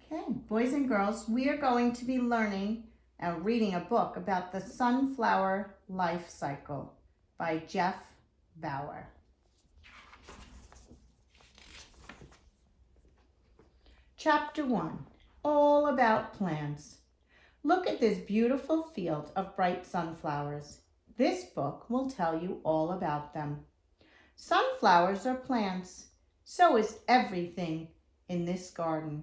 Okay, boys and girls, we are going to be learning and reading a book about the sunflower life cycle by Jeff Bauer. Chapter 1, all about plants. Look at this beautiful field of bright sunflowers. This book will tell you all about them. Sunflowers are plants. So is everything in this garden.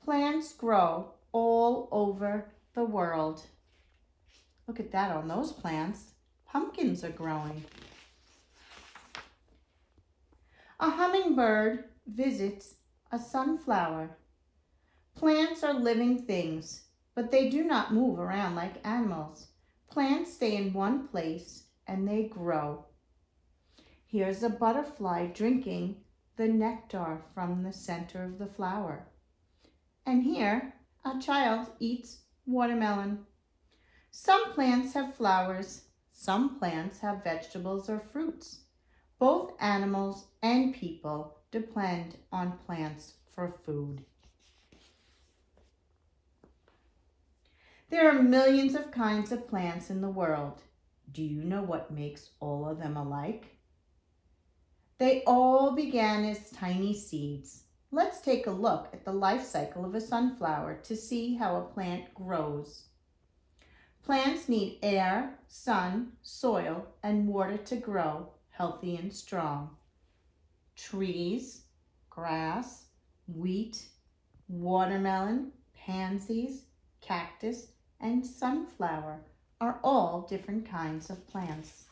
Plants grow all over the world. Look at that on those plants. Pumpkins are growing. A hummingbird visits a sunflower. Plants are living things, but they do not move around like animals. Plants stay in one place and they grow. Here's a butterfly drinking the nectar from the center of the flower. And here, a child eats watermelon. Some plants have flowers. Some plants have vegetables or fruits. Both animals and people depend on plants for food. There are millions of kinds of plants in the world. Do you know what makes all of them alike? They all began as tiny seeds. Let's take a look at the life cycle of a sunflower to see how a plant grows. Plants need air, sun, soil, and water to grow healthy and strong. Trees, grass, wheat, watermelon, pansies, cactus, and sunflower are all different kinds of plants.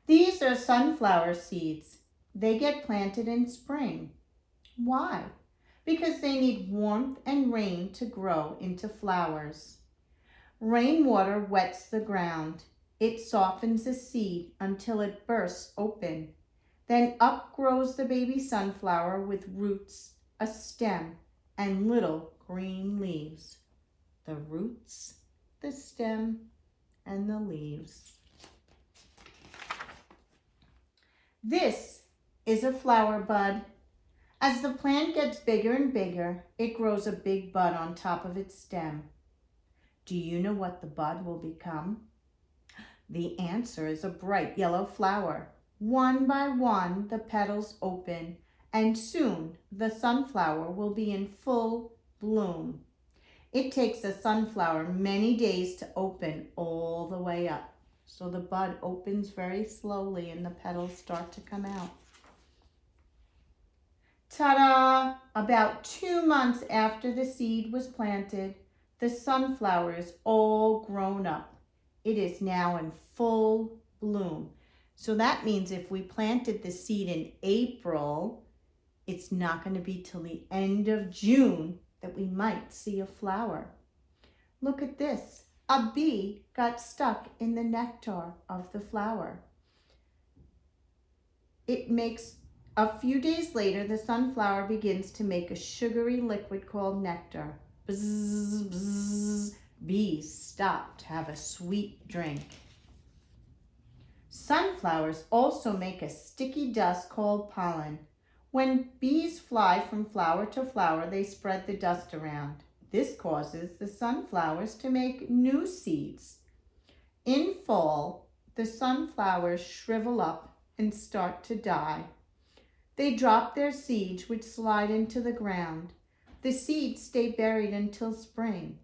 These are sunflower seeds. They get planted in spring. Why? Because they need warmth and rain to grow into flowers. Rainwater wets the ground. It softens the seed until it bursts open. Then up grows the baby sunflower with roots, a stem, and little green leaves. The roots, the stem, and the leaves. This is a flower bud. As the plant gets bigger and bigger, it grows a big bud on top of its stem. Do you know what the bud will become? The answer is a bright yellow flower. One by one, the petals open, and soon the sunflower will be in full bloom. It takes a sunflower many days to open all the way up. So the bud opens very slowly and the petals start to come out. Ta-da! About 2 months after the seed was planted, the sunflower is all grown up. It is now in full bloom. So that means if we planted the seed in April, it's not going to be till the end of June that we might see a flower. Look at this. A bee got stuck in the nectar of the flower. A few days later, the sunflower begins to make a sugary liquid called nectar. Bzzz, bzzz. Bees stop to have a sweet drink. Sunflowers also make a sticky dust called pollen. When bees fly from flower to flower, they spread the dust around. This causes the sunflowers to make new seeds. In fall, the sunflowers shrivel up and start to die. They drop their seeds, which slide into the ground. The seeds stay buried until spring.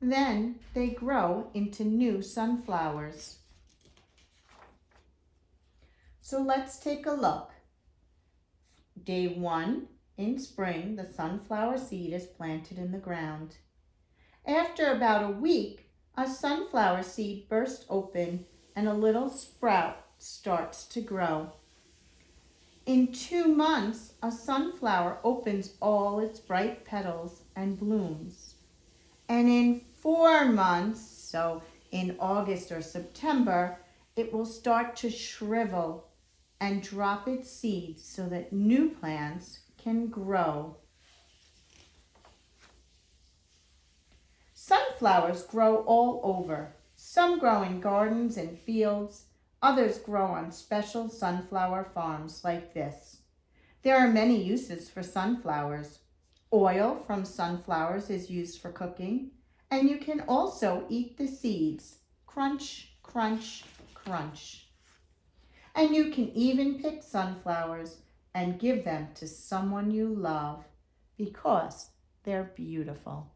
Then they grow into new sunflowers. So let's take a look. Day 1, in spring, the sunflower seed is planted in the ground. After about a week, a sunflower seed bursts open and a little sprout starts to grow. In 2 months, a sunflower opens all its bright petals and blooms. And in 4 months, so in August or September, it will start to shrivel and drop its seeds so that new plants can grow. Sunflowers grow all over. Some grow in gardens and fields. Others grow on special sunflower farms like this. There are many uses for sunflowers. Oil from sunflowers is used for cooking, and you can also eat the seeds. Crunch, crunch, crunch. And you can even pick sunflowers and give them to someone you love because they're beautiful.